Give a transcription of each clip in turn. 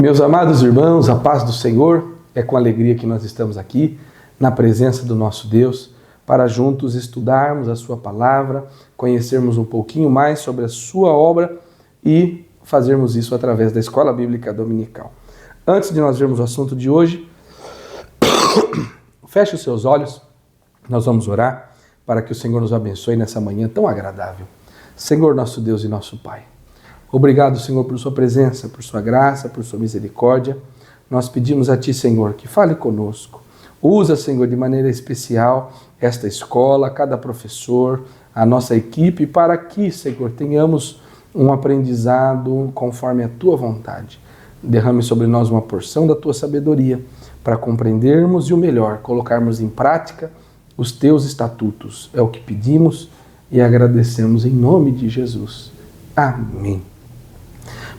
Meus amados irmãos, a paz do Senhor, é com alegria que nós estamos aqui, na presença do nosso Deus, para juntos estudarmos a sua palavra, conhecermos um pouquinho mais sobre a sua obra e fazermos isso através da Escola Bíblica Dominical. Antes de nós vermos o assunto de hoje, feche os seus olhos, nós vamos orar para que o Senhor nos abençoe nessa manhã tão agradável. Senhor, nosso Deus e nosso Pai, obrigado, Senhor, por sua presença, por sua graça, por sua misericórdia. Nós pedimos a Ti, Senhor, que fale conosco. Usa, Senhor, de maneira especial esta escola, cada professor, a nossa equipe, para que, Senhor, tenhamos um aprendizado conforme a Tua vontade. Derrame sobre nós uma porção da Tua sabedoria para compreendermos e o melhor, colocarmos em prática os Teus estatutos. É o que pedimos e agradecemos em nome de Jesus. Amém.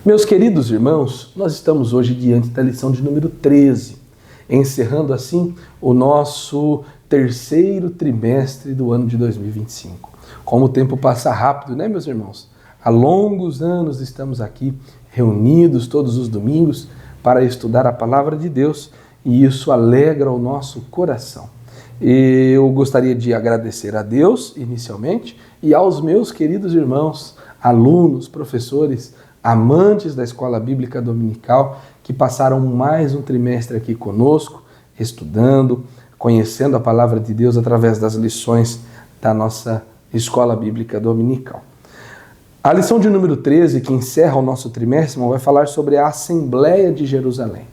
Meus queridos irmãos, nós estamos hoje diante da lição de número 13, encerrando assim o nosso terceiro trimestre do ano de 2025. Como o tempo passa rápido, né, meus irmãos? Há longos anos estamos aqui reunidos todos os domingos para estudar a palavra de Deus e isso alegra o nosso coração. Eu gostaria de agradecer a Deus, inicialmente, e aos meus queridos irmãos, alunos, professores, amantes da Escola Bíblica Dominical, que passaram mais um trimestre aqui conosco, estudando, conhecendo a Palavra de Deus através das lições da nossa Escola Bíblica Dominical. A lição de número 13, que encerra o nosso trimestre, vai falar sobre a Assembleia de Jerusalém.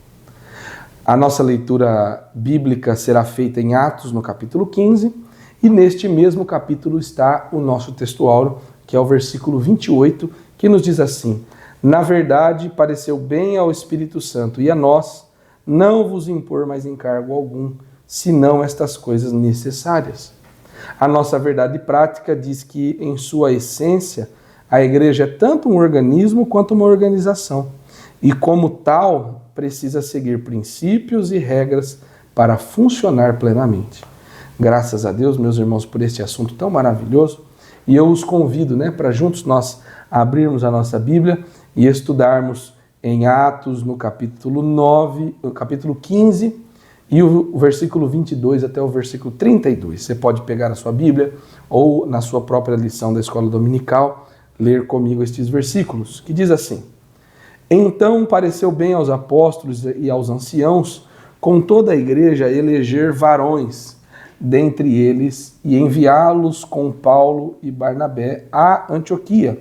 A nossa leitura bíblica será feita em Atos, no capítulo 15, e neste mesmo capítulo está o nosso texto áureo, que é o versículo 28, que nos diz assim: na verdade, pareceu bem ao Espírito Santo e a nós não vos impor mais encargo algum, senão estas coisas necessárias. A nossa verdade prática diz que, em sua essência, a igreja é tanto um organismo quanto uma organização, e como tal, precisa seguir princípios e regras para funcionar plenamente. Graças a Deus, meus irmãos, por este assunto tão maravilhoso, e eu os convido, para juntos nós abrirmos a nossa Bíblia e estudarmos em Atos, no capítulo 9, no capítulo 15, e o versículo 22 até o versículo 32. Você pode pegar a sua Bíblia ou na sua própria lição da Escola Dominical, ler comigo estes versículos, que diz assim: então pareceu bem aos apóstolos e aos anciãos, com toda a igreja, eleger varões dentre eles e enviá-los com Paulo e Barnabé a Antioquia,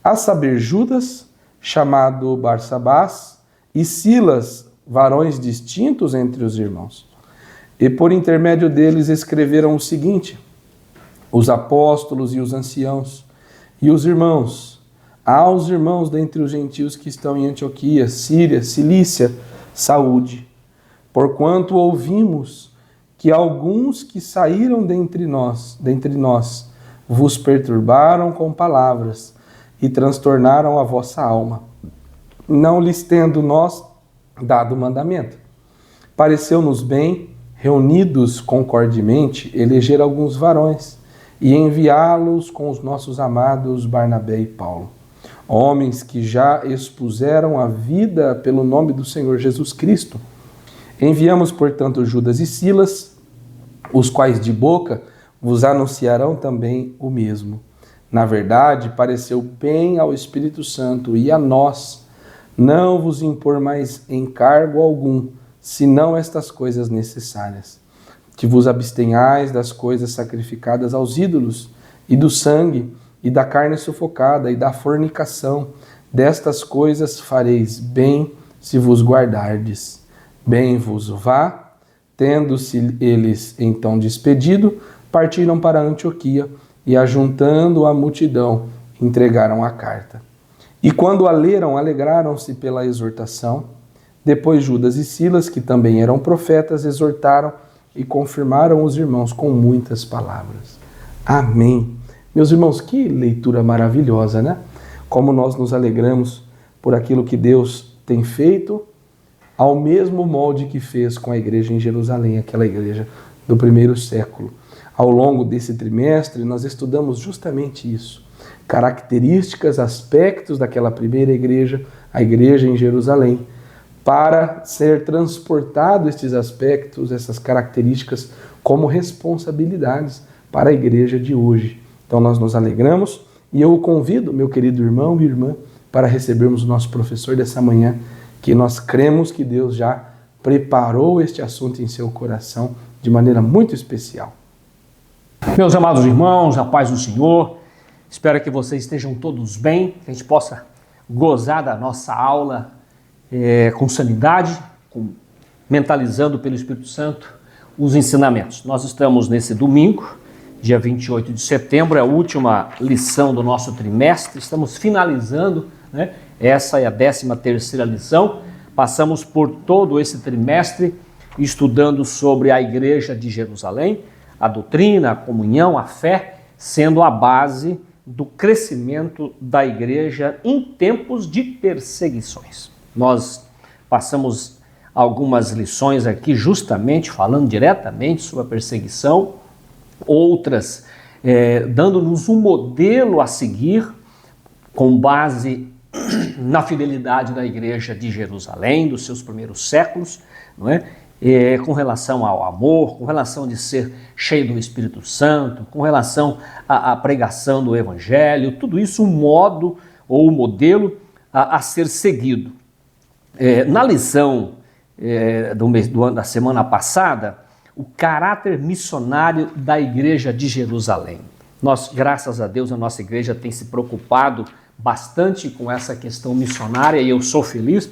a saber, Judas, chamado Barsabás, e Silas, varões distintos entre os irmãos. E por intermédio deles escreveram o seguinte: os apóstolos e os anciãos e os irmãos, aos irmãos dentre os gentios que estão em Antioquia, Síria, Cilícia, saúde. Porquanto ouvimos que alguns que saíram dentre nós, vos perturbaram com palavras e transtornaram a vossa alma, não lhes tendo nós dado mandamento. Pareceu-nos bem, reunidos concordemente, eleger alguns varões e enviá-los com os nossos amados Barnabé e Paulo, homens que já expuseram a vida pelo nome do Senhor Jesus Cristo. Enviamos, portanto, Judas e Silas, os quais de boca vos anunciarão também o mesmo. Na verdade, pareceu bem ao Espírito Santo e a nós não vos impor mais encargo algum, senão estas coisas necessárias: que vos abstenhais das coisas sacrificadas aos ídolos, e do sangue, e da carne sufocada, e da fornicação. Destas coisas fareis bem se vos guardardes. Bem vos vá. Tendo-se eles então despedido, partiram para Antioquia, e ajuntando a multidão, entregaram a carta. E quando a leram, alegraram-se pela exortação. Depois Judas e Silas, que também eram profetas, exortaram e confirmaram os irmãos com muitas palavras. Amém. Meus irmãos, que leitura maravilhosa, né? Como nós nos alegramos por aquilo que Deus tem feito, ao mesmo molde que fez com a igreja em Jerusalém, aquela igreja do primeiro século. Ao longo desse trimestre, nós estudamos justamente isso. Características, aspectos daquela primeira igreja, a igreja em Jerusalém, para ser transportado estes aspectos, essas características como responsabilidades para a igreja de hoje. Então nós nos alegramos e eu o convido, meu querido irmão e irmã, para recebermos o nosso professor dessa manhã, que nós cremos que Deus já preparou este assunto em seu coração de maneira muito especial. Meus amados irmãos, a paz do Senhor, espero que vocês estejam todos bem, que a gente possa gozar da nossa aula com sanidade, mentalizando pelo Espírito Santo os ensinamentos. Nós estamos nesse domingo, dia 28 de setembro, é a última lição do nosso trimestre, estamos finalizando, né? Essa é a 13ª lição. Passamos por todo esse trimestre estudando sobre a Igreja de Jerusalém, a doutrina, a comunhão, a fé, sendo a base do crescimento da Igreja em tempos de perseguições. Nós passamos algumas lições aqui justamente falando diretamente sobre a perseguição, outras dando-nos um modelo a seguir com base na fidelidade da Igreja de Jerusalém, dos seus primeiros séculos, não é? Com relação ao amor, com relação de ser cheio do Espírito Santo, com relação à pregação do Evangelho, tudo isso um modo ou um modelo a ser seguido. Na lição da semana passada, o caráter missionário da Igreja de Jerusalém. Nós, graças a Deus, a nossa igreja tem se preocupado bastante com essa questão missionária e eu sou feliz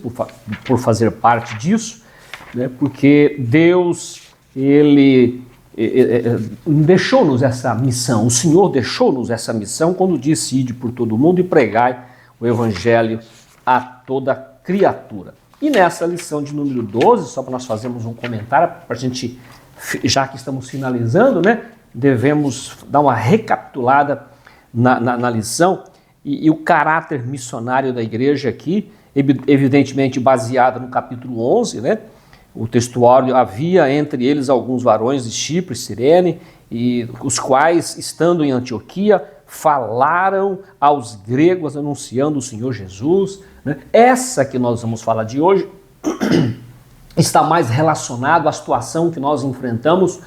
por fazer parte disso, né, porque Deus, Ele deixou-nos essa missão, o Senhor deixou-nos essa missão quando disse: ide por todo mundo e pregai o Evangelho a toda criatura. E nessa lição de número 12, só para nós fazermos um comentário, para a gente, já que estamos finalizando, né, devemos dar uma recapitulada na lição. E o caráter missionário da igreja aqui, evidentemente baseado no capítulo 11, né? O textuário: havia entre eles alguns varões de Chipre, Cirene, e os quais, estando em Antioquia, falaram aos gregos anunciando o Senhor Jesus, né? Essa que nós vamos falar de hoje está mais relacionado à situação que nós enfrentamos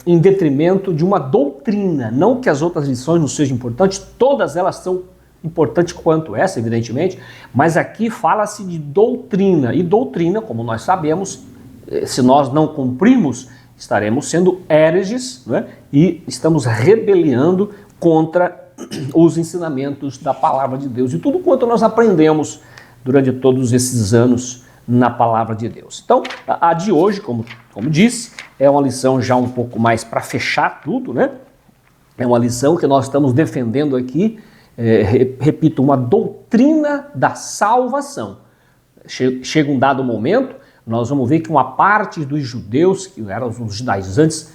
em detrimento de uma doutrina. Não que as outras lições não sejam importantes, todas elas são importantes quanto essa, evidentemente, mas aqui fala-se de doutrina, e doutrina, como nós sabemos, se nós não cumprirmos, estaremos sendo hereges, né? E estamos rebeliando contra os ensinamentos da palavra de Deus e tudo quanto nós aprendemos durante todos esses anos na palavra de Deus. Então, a de hoje, como disse, é uma lição já um pouco mais para fechar tudo, né? É uma lição que nós estamos defendendo aqui, repito, uma doutrina da salvação. Chega um dado momento, nós vamos ver que uma parte dos judeus, que eram os judaizantes,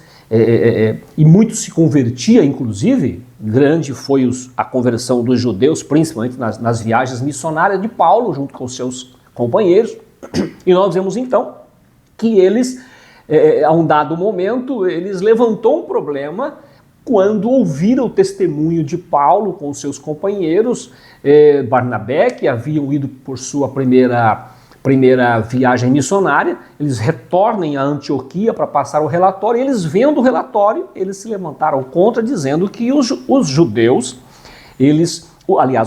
e muito se convertia, inclusive, grande foi a conversão dos judeus, principalmente nas viagens missionárias de Paulo, junto com seus companheiros, e nós vemos então que eles, a um dado momento, eles levantou um problema quando ouviram o testemunho de Paulo com seus companheiros, Barnabé, que haviam ido por sua primeira viagem missionária. Eles retornam a Antioquia para passar o relatório, e eles vendo o relatório, eles se levantaram contra, dizendo que os judeus,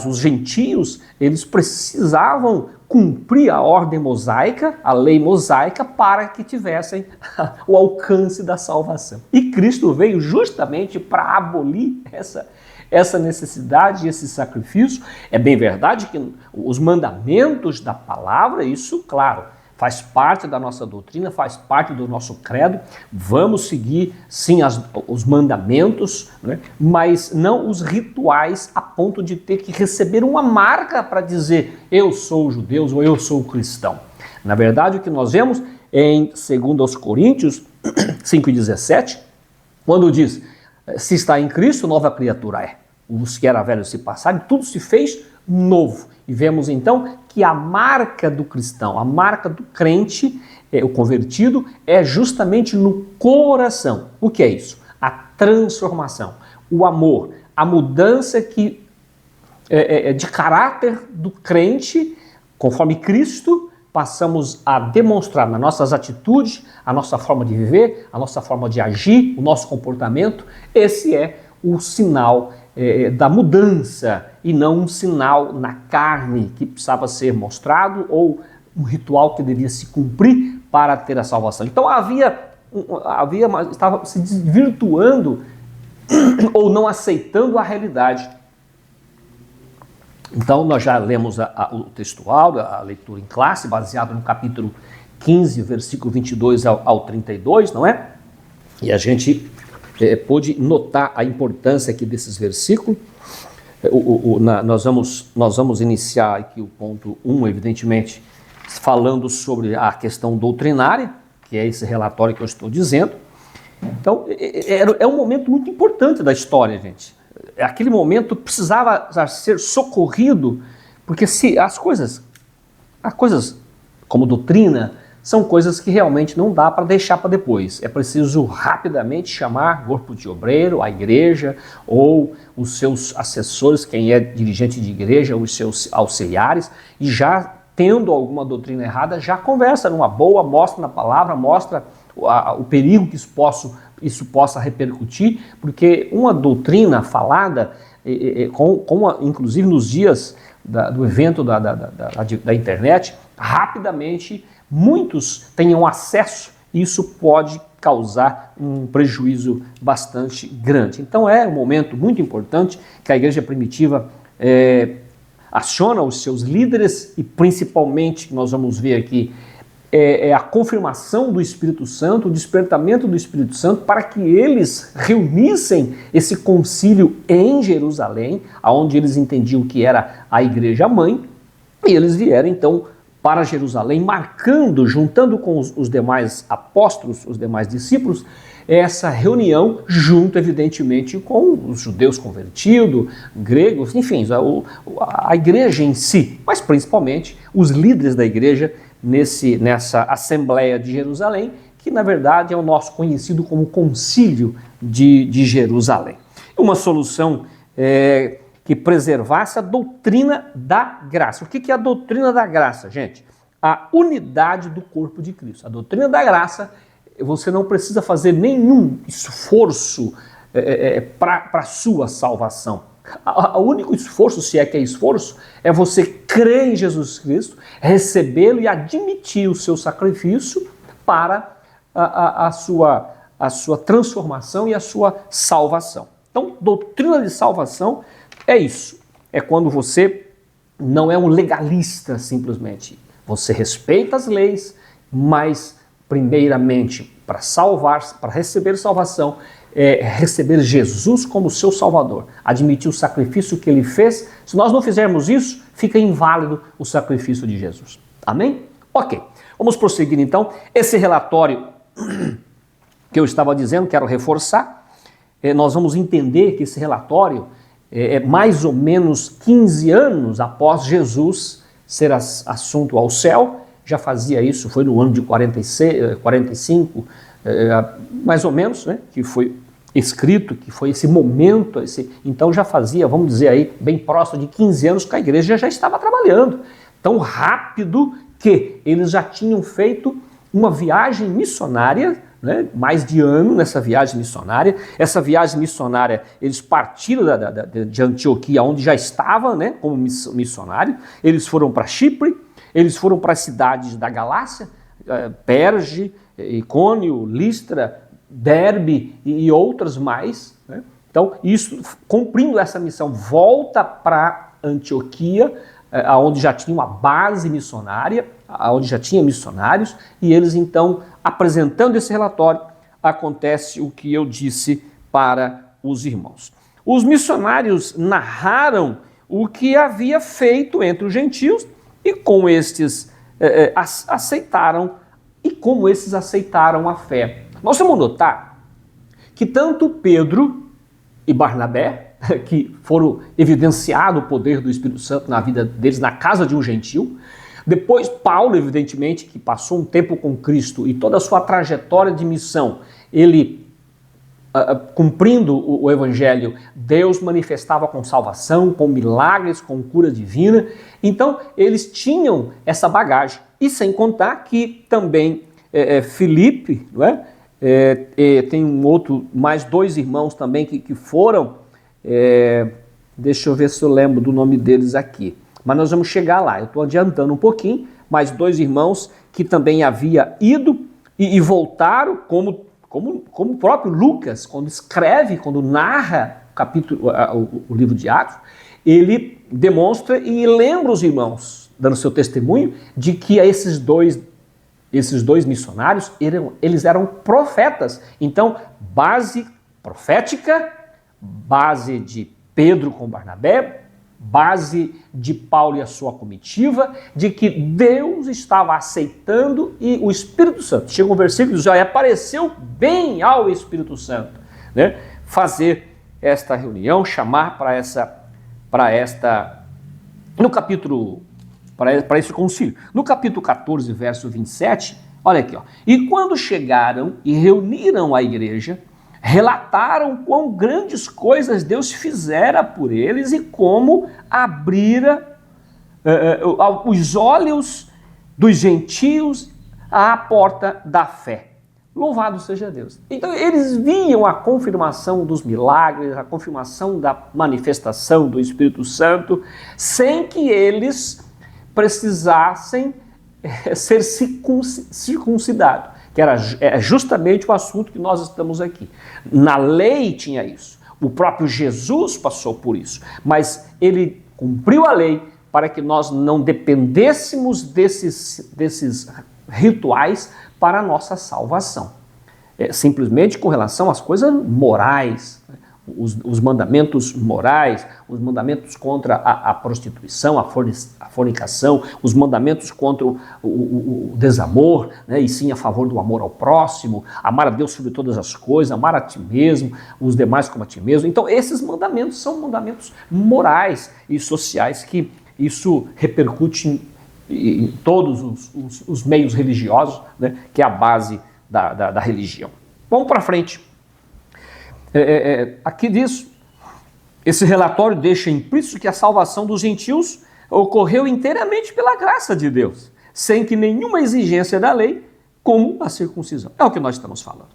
os gentios, eles precisavam cumprir a ordem mosaica, a lei mosaica, para que tivessem o alcance da salvação. E Cristo veio justamente para abolir essa necessidade, esse sacrifício. É bem verdade que os mandamentos da palavra, isso, claro, faz parte da nossa doutrina, faz parte do nosso credo. Vamos seguir, sim, os mandamentos, né? Mas não os rituais a ponto de ter que receber uma marca para dizer eu sou judeu ou eu sou cristão. Na verdade, o que nós vemos em 2 Coríntios 5,17, quando diz: se está em Cristo, nova criatura é. Os que era velho se passaram, tudo se fez novo. E vemos então que a marca do cristão, a marca do crente, o convertido, é justamente no coração. O que é isso? A transformação, o amor, a mudança de caráter do crente, conforme Cristo, passamos a demonstrar nas nossas atitudes, a nossa forma de viver, a nossa forma de agir, o nosso comportamento. Esse é o sinal da mudança e não um sinal na carne que precisava ser mostrado ou um ritual que devia se cumprir para ter a salvação. Então estava se desvirtuando ou não aceitando a realidade. Então nós já lemos o textual, a leitura em classe, baseado no capítulo 15, versículo 22 ao 32, não é? E a gente pôde notar a importância aqui desses versículos. Nós vamos iniciar aqui o ponto 1, evidentemente, falando sobre a questão doutrinária, que é esse relatório que eu estou dizendo. Então, é um momento muito importante da história, gente. Aquele momento precisava ser socorrido, porque se as coisas como doutrina, são coisas que realmente não dá para deixar para depois. É preciso rapidamente chamar corpo de obreiro, a igreja, ou os seus assessores, quem é dirigente de igreja, os seus auxiliares, e já tendo alguma doutrina errada, já conversa numa boa, mostra na palavra, mostra o perigo que isso possa repercutir, porque uma doutrina falada, inclusive nos dias do evento da internet, rapidamente muitos tenham acesso e isso pode causar um prejuízo bastante grande. Então é um momento muito importante que a igreja primitiva aciona os seus líderes e principalmente, nós vamos ver aqui, a confirmação do Espírito Santo, o despertamento do Espírito Santo para que eles reunissem esse concílio em Jerusalém, onde eles entendiam que era a igreja mãe, e eles vieram então para Jerusalém, juntando com os demais apóstolos, os demais discípulos, essa reunião junto, evidentemente, com os judeus convertidos, gregos, enfim, a igreja em si, mas principalmente os líderes da igreja nessa Assembleia de Jerusalém, que na verdade é o nosso conhecido como Concílio de Jerusalém. Uma solução que preservasse a doutrina da graça. O que é a doutrina da graça, gente? A unidade do corpo de Cristo. A doutrina da graça, você não precisa fazer nenhum esforço para a sua salvação. O único esforço, se é que é esforço, é você crer em Jesus Cristo, recebê-lo e admitir o seu sacrifício para a sua transformação e a sua salvação. Então, doutrina de salvação é isso. É quando você não é um legalista simplesmente. Você respeita as leis, mas primeiramente para receber salvação, receber Jesus como seu Salvador, admitir o sacrifício que ele fez. Se nós não fizermos isso, fica inválido o sacrifício de Jesus. Amém? Ok, vamos prosseguir então. Esse relatório que eu estava dizendo, quero reforçar, nós vamos entender que esse relatório é mais ou menos 15 anos após Jesus ser assunto ao céu. Já fazia isso, foi no ano de 45, mais ou menos, né, que foi escrito, que foi esse momento, então já fazia, vamos dizer aí, bem próximo de 15 anos que a igreja já estava trabalhando. Tão rápido que eles já tinham feito uma viagem missionária, né, mais de ano nessa viagem missionária. Essa viagem missionária, eles partiram de Antioquia, onde já estava, né, como missionário. Eles foram para Chipre, eles foram para as cidades da Galácia, Perge, Icônio, Listra, Derbe e outras mais, né? Então, isso, cumprindo essa missão, volta para Antioquia, onde já tinha uma base missionária, onde já tinha missionários, e eles então, apresentando esse relatório, acontece o que eu disse para os irmãos. Os missionários narraram o que havia feito entre os gentios e como estes aceitaram e como esses aceitaram a fé. Nós vamos notar que tanto Pedro e Barnabé, que foram evidenciado o poder do Espírito Santo na vida deles, na casa de um gentil, depois Paulo, evidentemente, que passou um tempo com Cristo e toda a sua trajetória de missão, ele cumprindo o evangelho, Deus manifestava com salvação, com milagres, com cura divina. Então, eles tinham essa bagagem. E sem contar que também Filipe, não é? Tem mais dois irmãos também que foram, deixa eu ver se eu lembro do nome deles aqui, mas nós vamos chegar lá, eu estou adiantando um pouquinho, mais dois irmãos que também havia ido e voltaram, como o próprio Lucas, quando narra o livro de Atos, ele demonstra e lembra os irmãos, dando seu testemunho, de que esses dois missionários, eles eram profetas. Então, base profética, base de Pedro com Barnabé, base de Paulo e a sua comitiva, de que Deus estava aceitando e o Espírito Santo, chega um versículo que já apareceu bem ao Espírito Santo, né? Fazer esta reunião, chamar para esse concílio. No capítulo 14, verso 27, olha aqui, ó. E quando chegaram e reuniram a igreja, relataram quão grandes coisas Deus fizera por eles e como abrira os olhos dos gentios à porta da fé. Louvado seja Deus. Então eles viam a confirmação dos milagres, a confirmação da manifestação do Espírito Santo, sem que eles precisassem ser circuncidados, que era justamente o assunto que nós estamos aqui. Na lei tinha isso, o próprio Jesus passou por isso, mas ele cumpriu a lei para que nós não dependêssemos desses rituais para a nossa salvação. Simplesmente com relação às coisas morais, os mandamentos morais, os contra a prostituição, a fornicação, os mandamentos contra o desamor, né, e sim a favor do amor ao próximo, amar a Deus sobre todas as coisas, amar a ti mesmo, os demais como a ti mesmo. Então esses mandamentos são mandamentos morais e sociais que isso repercute em todos os meios religiosos, né, que é a base da religião. Vamos para frente. Aqui diz, esse relatório deixa implícito que a salvação dos gentios ocorreu inteiramente pela graça de Deus, sem que nenhuma exigência da lei, como a circuncisão. É o que nós estamos falando.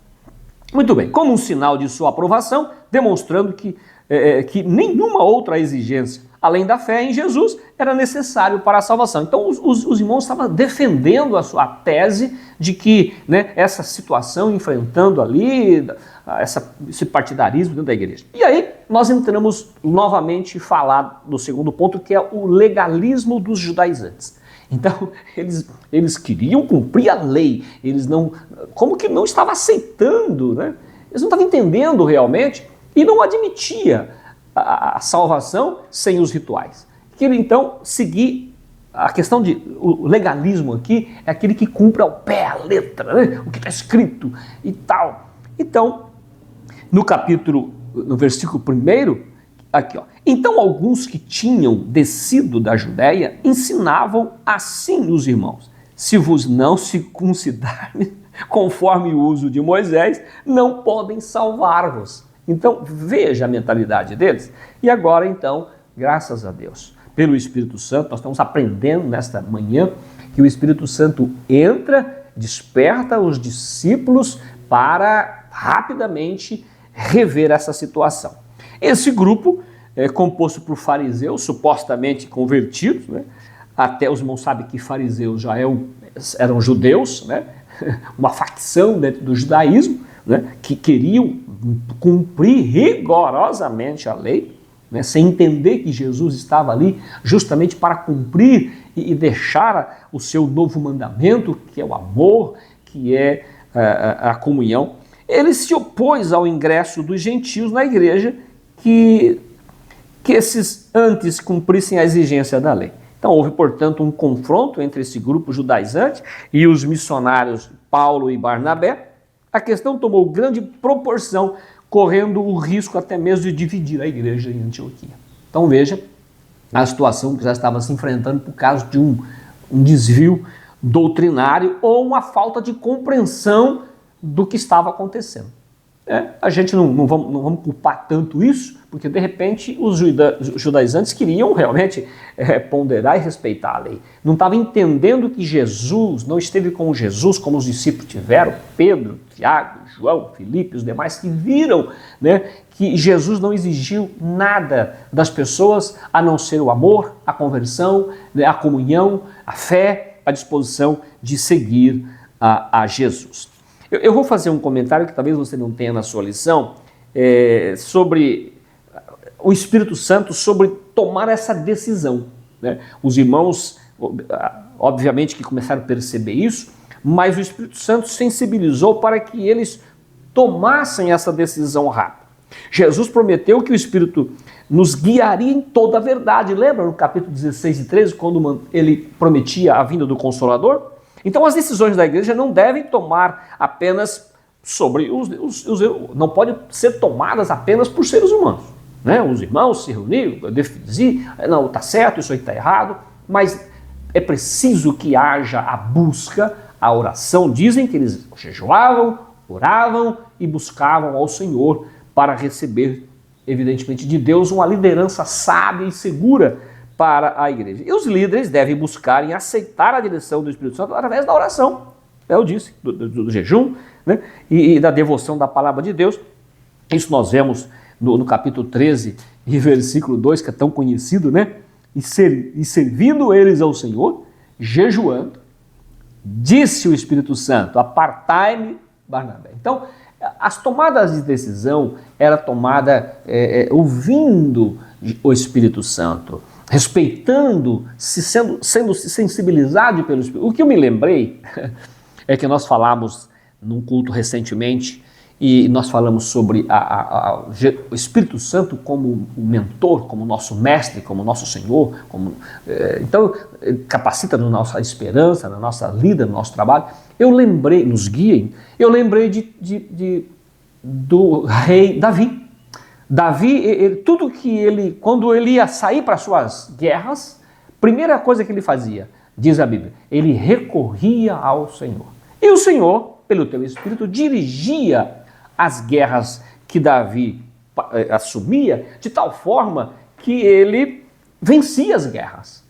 Muito bem, como um sinal de sua aprovação, demonstrando que nenhuma outra exigência, além da fé em Jesus, era necessário para a salvação. Então os irmãos estavam defendendo a sua tese de que, né, essa situação, enfrentando ali esse partidarismo dentro da igreja. E aí nós entramos novamente a falar do segundo ponto, que é o legalismo dos judaizantes. Então eles queriam cumprir a lei, como que não estavam aceitando, né? Eles não estavam entendendo realmente e não admitia a salvação sem os rituais. Queria então seguir a questão o legalismo aqui é aquele que cumpre ao pé a letra, né? O que está escrito e tal. Então, no versículo 1, aqui, ó. Então alguns que tinham descido da Judéia ensinavam assim os irmãos: se vos não circuncidarem conforme o uso de Moisés, não podem salvar-vos. Então, veja a mentalidade deles. E agora, então, graças a Deus, pelo Espírito Santo, nós estamos aprendendo nesta manhã que o Espírito Santo entra, desperta os discípulos para rapidamente rever essa situação. Esse grupo é composto por fariseus, supostamente convertidos, né? Até os irmãos sabem que fariseus já eram judeus, né? Uma facção dentro do judaísmo, né? Que queriam cumprir rigorosamente a lei, né? Sem entender que Jesus estava ali justamente para cumprir e deixar o seu novo mandamento, que é o amor, que é a comunhão. Ele se opôs ao ingresso dos gentios na igreja, que esses antes cumprissem a exigência da lei. Então houve, portanto, um confronto entre esse grupo judaizante e os missionários Paulo e Barnabé. A questão tomou grande proporção, correndo o risco até mesmo de dividir a igreja em Antioquia. Então veja a situação que já estava se enfrentando por causa de um desvio doutrinário ou uma falta de compreensão do que estava acontecendo. A gente não vamos culpar tanto isso, porque de repente os judaizantes queriam realmente ponderar e respeitar a lei. Não estavam entendendo que Jesus não esteve com Jesus como os discípulos tiveram, Pedro, Tiago, João, Filipe, os demais, que viram, né, que Jesus não exigiu nada das pessoas a não ser o amor, a conversão, né, a comunhão, a fé, a disposição de seguir a Jesus. Eu vou fazer um comentário que talvez você não tenha na sua lição, sobre o Espírito Santo, sobre tomar essa decisão, né? Os irmãos, obviamente, que começaram a perceber isso, mas o Espírito Santo sensibilizou para que eles tomassem essa decisão rápida. Jesus prometeu que o Espírito nos guiaria em toda a verdade. Lembra no capítulo 16 e 13, quando ele prometia a vinda do Consolador? Então as decisões da igreja não devem tomar apenas sobre não podem ser tomadas apenas por seres humanos, né? Os irmãos se reuniram, decidir, não, está certo, isso aí está errado, mas é preciso que haja a busca, a oração. Dizem que eles jejuavam, oravam e buscavam ao Senhor para receber, evidentemente, de Deus uma liderança sábia e segura para a igreja. E os líderes devem buscar em aceitar a direção do Espírito Santo através da oração, eu disse, do jejum, né? E da devoção da palavra de Deus. Isso nós vemos no capítulo 13 e versículo 2, que é tão conhecido, né? E servindo eles ao Senhor, jejuando, disse o Espírito Santo, apartai-me Barnabé. Então, as tomadas de decisão era tomada ouvindo o Espírito Santo, respeitando, sendo sensibilizado pelo Espírito. O que eu me lembrei é que nós falamos num culto recentemente e nós falamos sobre o Espírito Santo como o mentor, como nosso mestre, como nosso Senhor, então capacita na nossa esperança, na nossa lida, no nosso trabalho. Eu lembrei, nos guiem, eu lembrei do rei Davi. Davi, quando ele ia sair para suas guerras, primeira coisa que ele fazia, diz a Bíblia, ele recorria ao Senhor. E o Senhor, pelo teu Espírito, dirigia as guerras que Davi assumia, de tal forma que ele vencia as guerras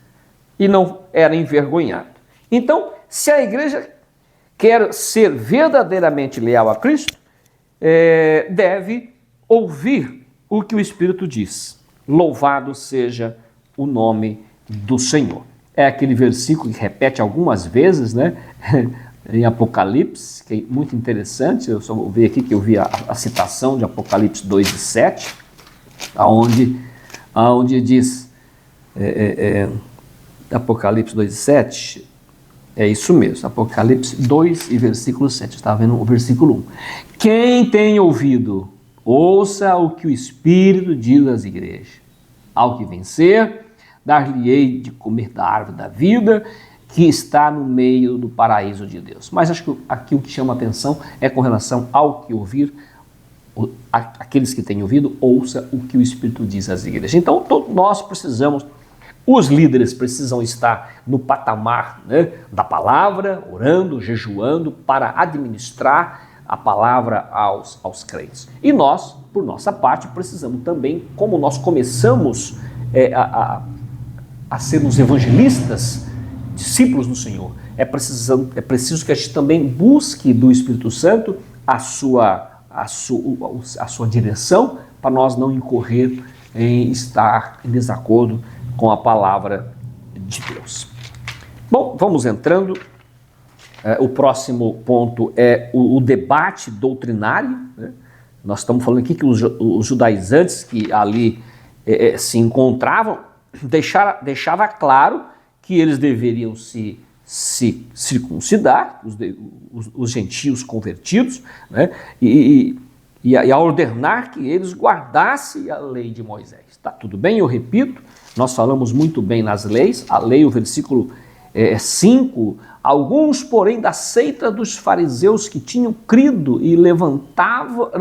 e não era envergonhado. Então, se a igreja quer ser verdadeiramente leal a Cristo, deve ouvir o que o Espírito diz. Louvado seja o nome do Senhor. É aquele versículo que repete algumas vezes, né? Em Apocalipse, que é muito interessante. Eu só vou ver aqui que eu vi a citação de Apocalipse 2 e 7, aonde diz, Apocalipse 2 e 7, é isso mesmo, Apocalipse 2 e versículo 7, eu estava vendo o versículo 1. Quem tem ouvido, ouça o que o Espírito diz às igrejas. Ao que vencer, dar-lhe-ei de comer da árvore da vida, que está no meio do paraíso de Deus. Mas acho que aqui o que chama a atenção é com relação ao que ouvir, aqueles que têm ouvido, ouça o que o Espírito diz às igrejas. Então, nós precisamos, os líderes precisam estar no patamar, né, da palavra, orando, jejuando, para administrar a palavra aos crentes. E nós, por nossa parte, precisamos também, como nós começamos a sermos evangelistas, discípulos do Senhor, é preciso que a gente também busque do Espírito Santo a sua direção, para nós não incorrer em estar em desacordo com a palavra de Deus. Bom, vamos entrando. O próximo ponto é o debate doutrinário, né? Nós estamos falando aqui que os judaizantes que ali se encontravam deixava claro que eles deveriam se circuncidar, os gentios convertidos, né? e a ordenar que eles guardassem a lei de Moisés. Tá tudo bem, eu repito, nós falamos muito bem nas leis, a lei, o versículo 5, alguns, porém, da seita dos fariseus que tinham crido e levantaram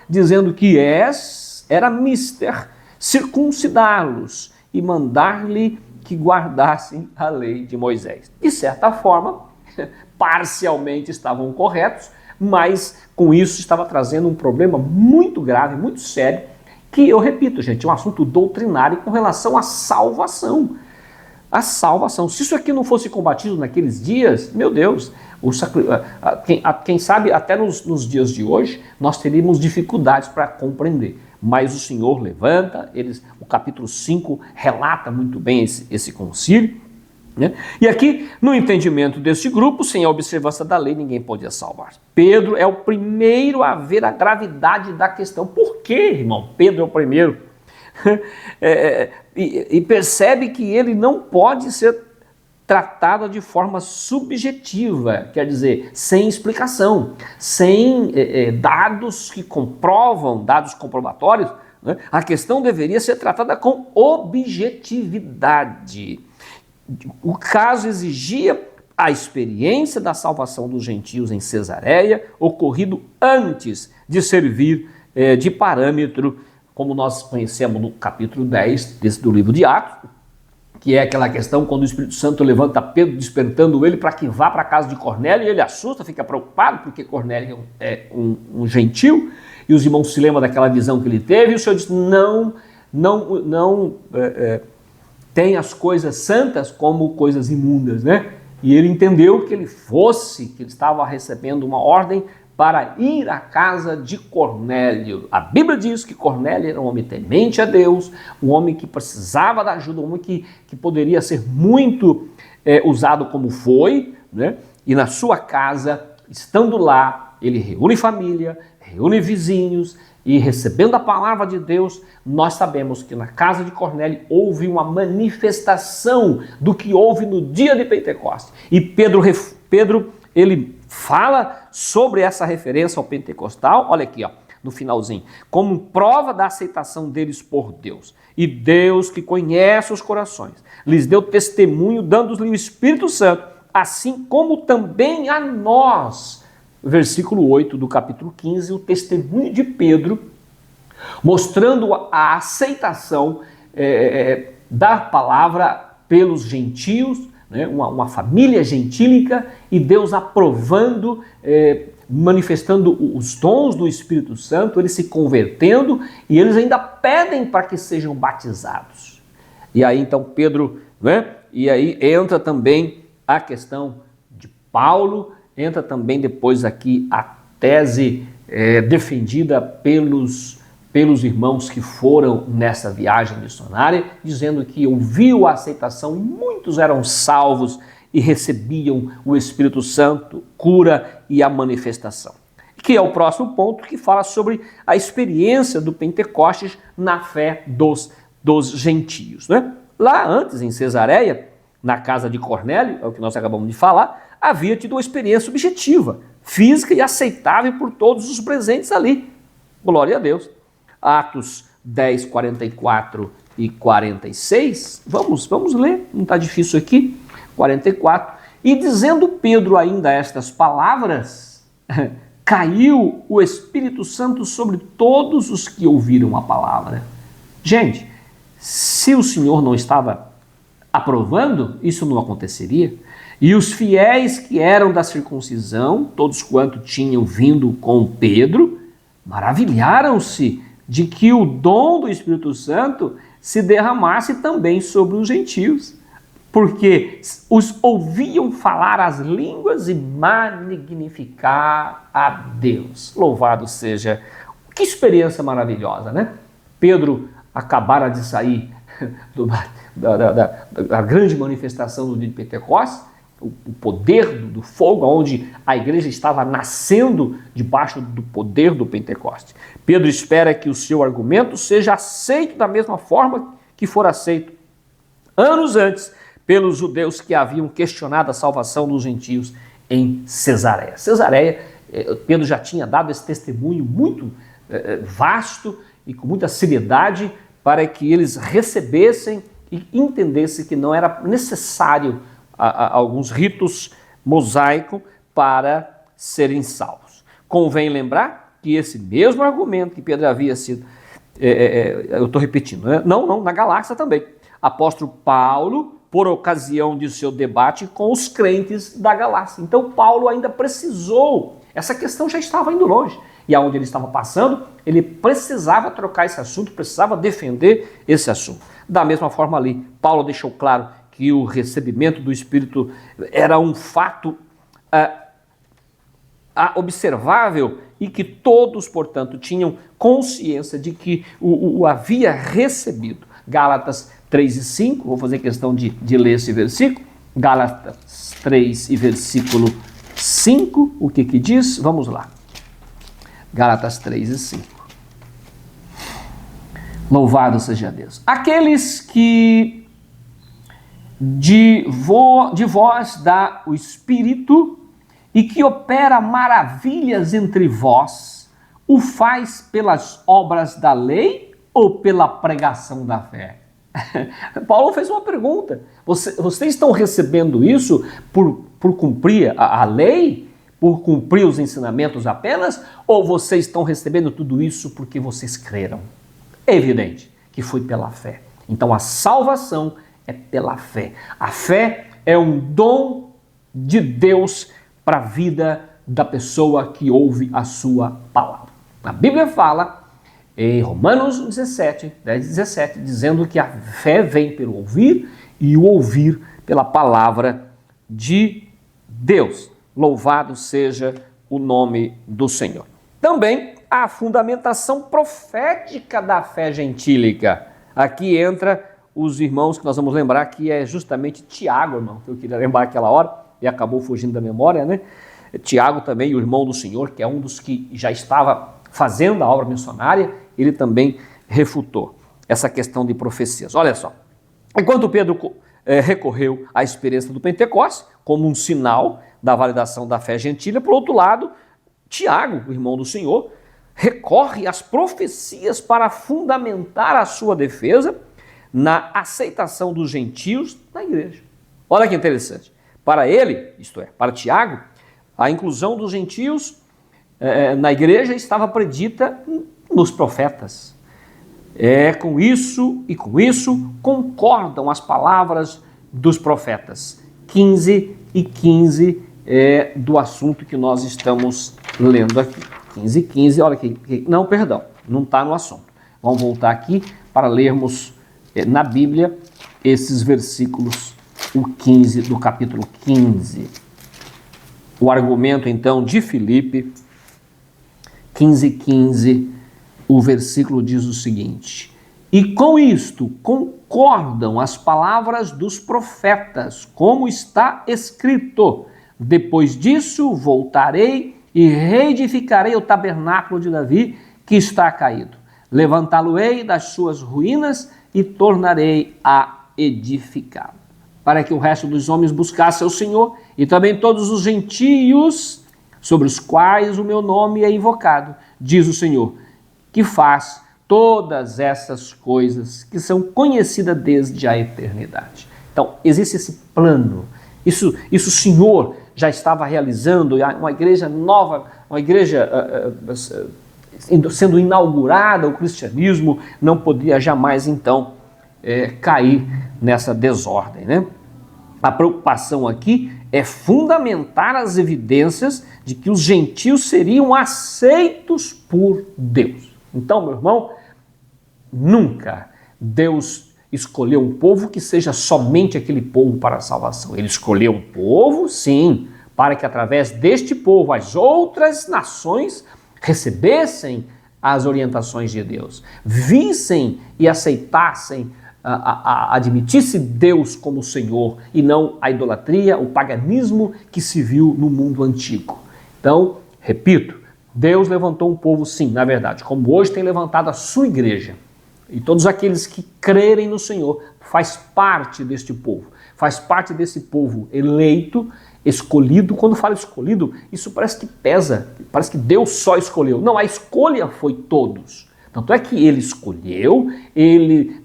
dizendo que era mister circuncidá-los e mandar-lhe que guardassem a lei de Moisés. De certa forma, parcialmente estavam corretos, mas com isso estava trazendo um problema muito grave, muito sério, que eu repito, gente, é um assunto doutrinário com relação à salvação. A salvação. Se isso aqui não fosse combatido naqueles dias, meu Deus, quem sabe até nos dias de hoje nós teríamos dificuldades para compreender. Mas o Senhor levanta, o capítulo 5 relata muito bem esse concílio, né? E aqui, no entendimento deste grupo, sem a observância da lei, ninguém podia salvar. Pedro é o primeiro a ver a gravidade da questão. Por quê, irmão? Pedro é o primeiro. E percebe que ele não pode ser tratado de forma subjetiva, quer dizer, sem explicação, sem dados que comprovam, dados comprobatórios, né? A questão deveria ser tratada com objetividade. O caso exigia a experiência da salvação dos gentios em Cesareia, ocorrido antes de servir de parâmetro, como nós conhecemos no capítulo 10 do livro de Atos, que é aquela questão quando o Espírito Santo levanta Pedro, despertando ele para que vá para a casa de Cornélio, e ele assusta, fica preocupado, porque Cornélio é um gentil, e os irmãos se lembram daquela visão que ele teve, e o Senhor diz, não tem as coisas santas como coisas imundas, né? E ele entendeu que ele estava recebendo uma ordem para ir à casa de Cornélio. A Bíblia diz que Cornélio era um homem temente a Deus, um homem que precisava da ajuda, um homem que poderia ser muito usado como foi, né? E na sua casa, estando lá, ele reúne família, reúne vizinhos, e recebendo a palavra de Deus, nós sabemos que na casa de Cornélio houve uma manifestação do que houve no dia de Pentecostes. E Pedro ele fala sobre essa referência ao pentecostal, olha aqui, ó, no finalzinho, como prova da aceitação deles por Deus. E Deus, que conhece os corações, lhes deu testemunho, dando-lhes o Espírito Santo, assim como também a nós. Versículo 8 do capítulo 15, o testemunho de Pedro, mostrando a aceitação da palavra pelos gentios, né, uma família gentílica, e Deus aprovando, manifestando os dons do Espírito Santo, eles se convertendo, e eles ainda pedem para que sejam batizados. E aí então Pedro, né, e aí entra também a questão de Paulo, entra também depois aqui a tese defendida pelos irmãos que foram nessa viagem missionária, dizendo que ouviu a aceitação e muitos eram salvos e recebiam o Espírito Santo, cura e a manifestação. Que é o próximo ponto, que fala sobre a experiência do Pentecostes na fé dos gentios, né? Lá antes, em Cesareia, na casa de Cornélio, é o que nós acabamos de falar, havia tido uma experiência subjetiva, física e aceitável por todos os presentes ali. Glória a Deus. Atos 10, 44 e 46, vamos ler, não está difícil aqui, 44. E dizendo Pedro ainda estas palavras, caiu o Espírito Santo sobre todos os que ouviram a palavra. Gente, se o Senhor não estava aprovando, isso não aconteceria. E os fiéis que eram da circuncisão, todos quanto tinham vindo com Pedro, maravilharam-se de que o dom do Espírito Santo se derramasse também sobre os gentios, porque os ouviam falar as línguas e magnificar a Deus. Louvado seja. Que experiência maravilhosa, né? Pedro acabara de sair da grande manifestação do dia de Pentecostes, o poder do fogo, onde a igreja estava nascendo debaixo do poder do Pentecostes. Pedro espera que o seu argumento seja aceito da mesma forma que for aceito anos antes pelos judeus que haviam questionado a salvação dos gentios em Cesareia. Cesareia, Pedro já tinha dado esse testemunho muito vasto e com muita seriedade para que eles recebessem e entendessem que não era necessário alguns ritos mosaicos para serem salvos. Convém lembrar que esse mesmo argumento que Pedro havia sido, eu estou repetindo, né? Não, na Galácia também. Apóstolo Paulo, por ocasião de seu debate com os crentes da Galácia. Então Paulo ainda precisou Essa questão já estava indo longe. E aonde ele estava passando, ele precisava trocar esse assunto, precisava defender esse assunto. Da mesma forma ali, Paulo deixou claro que o recebimento do Espírito era um fato observável e que todos, portanto, tinham consciência de que o havia recebido. Gálatas 3 e 5, vou fazer questão de ler esse versículo. Gálatas 3 e versículo 5, o que diz? Vamos lá. Gálatas 3 e 5. Louvado seja Deus. Aqueles que de vós dá o Espírito e que opera maravilhas entre vós, o faz pelas obras da lei ou pela pregação da fé? Paulo fez uma pergunta. Vocês estão recebendo isso por cumprir a lei? Por cumprir os ensinamentos apenas? Ou vocês estão recebendo tudo isso porque vocês creram? É evidente que foi pela fé. Então a salvação é pela fé. A fé é um dom de Deus para a vida da pessoa que ouve a sua palavra. A Bíblia fala em Romanos 17, 10 e 17, dizendo que a fé vem pelo ouvir e o ouvir pela palavra de Deus. Louvado seja o nome do Senhor. Também a fundamentação profética da fé gentílica. Aqui entra os irmãos que nós vamos lembrar que é justamente Tiago, irmão, que eu queria lembrar aquela hora e acabou fugindo da memória, né? Tiago também, o irmão do Senhor, que é um dos que já estava fazendo a obra missionária, ele também refutou essa questão de profecias. Olha só, enquanto Pedro recorreu à experiência do Pentecostes como um sinal da validação da fé gentílica, por outro lado, Tiago, o irmão do Senhor, recorre às profecias para fundamentar a sua defesa na aceitação dos gentios na igreja. Olha que interessante. Para ele, isto é, para Tiago, a inclusão dos gentios na igreja estava predita nos profetas. Com isso concordam as palavras dos profetas. 15 e 15 do assunto que nós estamos lendo aqui. 15 e 15, olha aqui. Não, perdão, não está no assunto. Vamos voltar aqui para lermos na Bíblia esses versículos, o 15 do capítulo 15. O argumento, então, de Filipe, 15 e 15, o versículo diz o seguinte: e com isto concordam as palavras dos profetas, como está escrito: depois disso voltarei e reedificarei o tabernáculo de Davi, que está caído. Levantá-lo-ei das suas ruínas e tornarei a edificá-lo. Para que o resto dos homens buscasse ao Senhor, e também todos os gentios sobre os quais o meu nome é invocado, diz o Senhor, que faz todas essas coisas que são conhecidas desde a eternidade. Então, existe esse plano. Isso o Senhor já estava realizando, uma igreja nova, uma igreja sendo inaugurada, o cristianismo não podia jamais, então, cair nessa desordem, né? A preocupação aqui é fundamentar as evidências de que os gentios seriam aceitos por Deus. Então, meu irmão, nunca Deus escolheu um povo que seja somente aquele povo para a salvação. Ele escolheu um povo, sim, para que através deste povo as outras nações recebessem as orientações de Deus, vissem e aceitassem, admitisse Deus como Senhor e não a idolatria, o paganismo que se viu no mundo antigo. Então, repito, Deus levantou um povo, sim, na verdade, como hoje tem levantado a sua igreja. E todos aqueles que crerem no Senhor faz parte deste povo, faz parte desse povo eleito, escolhido. Quando falo escolhido, isso parece que pesa, parece que Deus só escolheu. Não, a escolha foi todos. Tanto é que ele escolheu, ele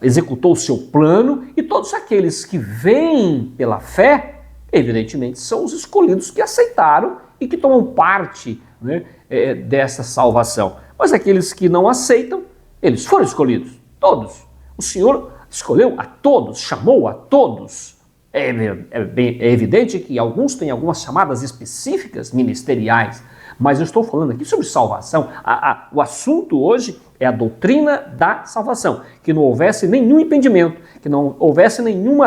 executou o seu plano, e todos aqueles que vêm pela fé, evidentemente, são os escolhidos que aceitaram e que tomam parte, né, dessa salvação. Mas aqueles que não aceitam, eles foram escolhidos, todos. O Senhor escolheu a todos, chamou a todos. É evidente que alguns têm algumas chamadas específicas ministeriais, mas eu estou falando aqui sobre salvação. O assunto hoje é a doutrina da salvação, que não houvesse nenhum impedimento, que não houvesse nenhum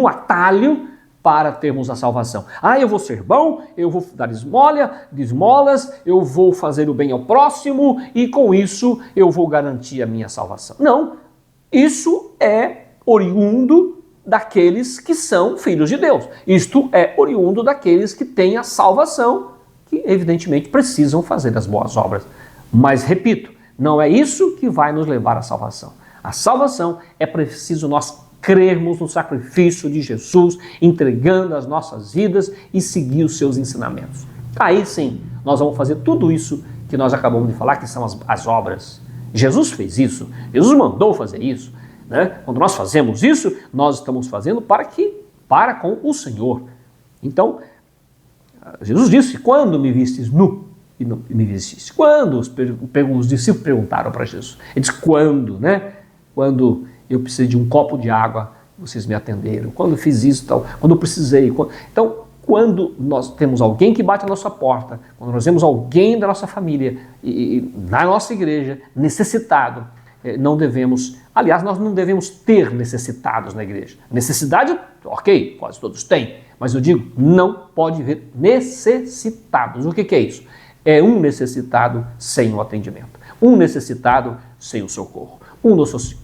atalho para termos a salvação. Eu vou ser bom, eu vou dar esmolas, eu vou fazer o bem ao próximo e com isso eu vou garantir a minha salvação. Não, isso é oriundo daqueles que são filhos de Deus. Isto é oriundo daqueles que têm a salvação, que evidentemente precisam fazer as boas obras. Mas, repito, não é isso que vai nos levar à salvação. A salvação é preciso nós crermos no sacrifício de Jesus, entregando as nossas vidas e seguir os seus ensinamentos. Aí sim, nós vamos fazer tudo isso que nós acabamos de falar, que são as obras. Jesus fez isso, Jesus mandou fazer isso. Né? Quando nós fazemos isso, nós estamos fazendo para com o Senhor. Então, Jesus disse, quando me vistes nu e não me vestiste? Quando os discípulos perguntaram para Jesus? Ele disse, quando, né? Quando eu precisei de um copo de água, vocês me atenderam. Quando eu fiz isso, tal, quando eu precisei. Então, quando nós temos alguém que bate a nossa porta, quando nós temos alguém da nossa família e na nossa igreja necessitado, nós não devemos ter necessitados na igreja. Necessidade, ok, quase todos têm, mas eu digo, não pode haver necessitados. O que é isso? É um necessitado sem o atendimento, um necessitado sem o socorro,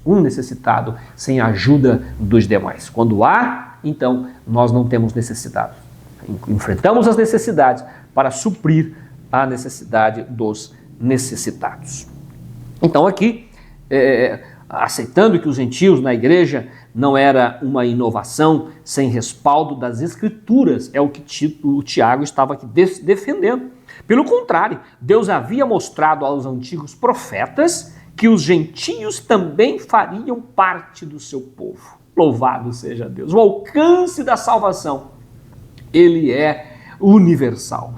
um necessitado sem a ajuda dos demais. Quando há, então, nós não temos necessitados. Enfrentamos as necessidades para suprir a necessidade dos necessitados. Então aqui, aceitando que os gentios na igreja não era uma inovação sem respaldo das Escrituras, é o que o Tiago estava aqui defendendo. Pelo contrário, Deus havia mostrado aos antigos profetas que os gentios também fariam parte do seu povo. Louvado seja Deus! O alcance da salvação, ele é universal.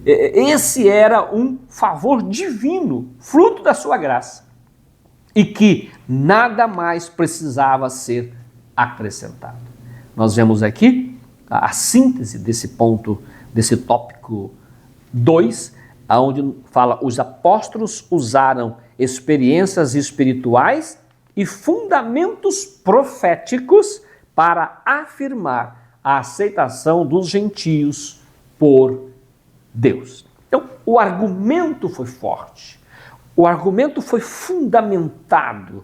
Esse era um favor divino, fruto da sua graça, e que nada mais precisava ser acrescentado. Nós vemos aqui a síntese desse ponto, desse tópico 2, onde fala: os apóstolos usaram experiências espirituais e fundamentos proféticos para afirmar a aceitação dos gentios por Deus. Então, o argumento foi forte, o argumento foi fundamentado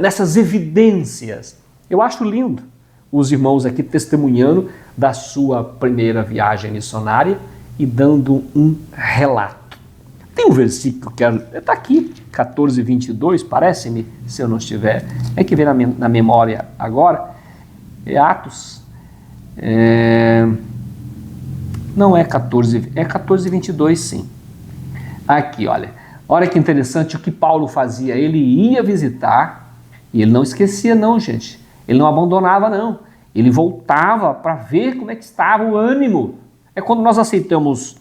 nessas evidências. Eu acho lindo os irmãos aqui testemunhando da sua primeira viagem missionária e dando um relato. Tem um versículo que está aqui, 14:22, parece-me, se eu não estiver, é que vem na memória agora, é Atos, não é 14, é 14:22 sim. Aqui, olha que interessante o que Paulo fazia, ele ia visitar e ele não esquecia não, gente, ele não abandonava não, ele voltava para ver como é que estava o ânimo. É quando nós aceitamos,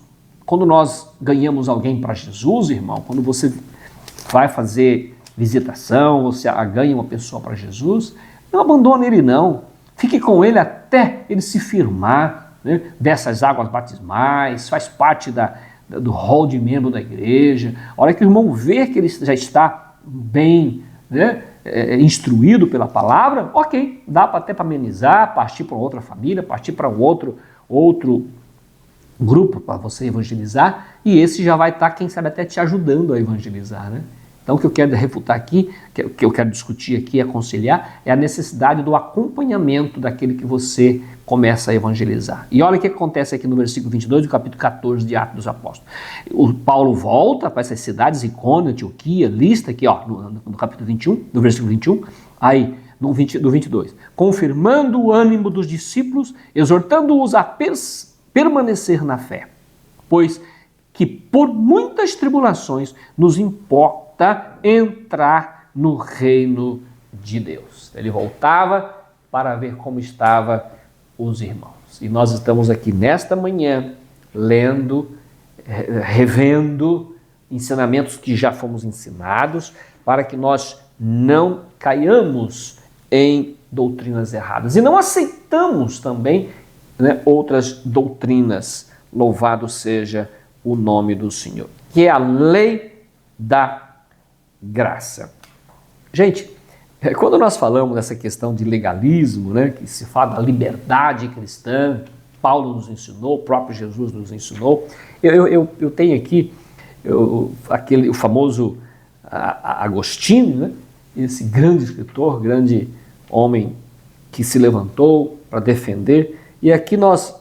quando nós ganhamos alguém para Jesus, irmão, quando você vai fazer visitação, você ganha uma pessoa para Jesus, não abandone ele não, fique com ele até ele se firmar, né, dessas águas batismais, faz parte do rol de membro da igreja. A hora que o irmão vê que ele já está bem, né, instruído pela palavra, ok, dá até para amenizar, partir para outra família, partir para um outro grupo para você evangelizar, e esse já vai estar, quem sabe, até te ajudando a evangelizar, né? Então, o que eu quero refutar aqui, o que eu quero discutir aqui, aconselhar, é a necessidade do acompanhamento daquele que você começa a evangelizar. E olha o que acontece aqui no versículo 22 do capítulo 14 de Atos dos Apóstolos. O Paulo volta para essas cidades, Icônio, Antioquia, Listra, aqui ó, no capítulo 21, no versículo 21, aí do 22, confirmando o ânimo dos discípulos, exortando-os a permanecer na fé, pois que por muitas tribulações nos importa entrar no reino de Deus. Ele voltava para ver como estavam os irmãos. E nós estamos aqui nesta manhã lendo, revendo ensinamentos que já fomos ensinados, para que nós não caiamos em doutrinas erradas. E não aceitamos também, né, outras doutrinas. Louvado seja o nome do Senhor. Que é a lei da graça. Gente, quando nós falamos dessa questão de legalismo, né, que se fala da liberdade cristã, Paulo nos ensinou, o próprio Jesus nos ensinou, eu tenho aqui o famoso Agostinho, né, esse grande escritor, grande homem que se levantou para defender, e aqui nós,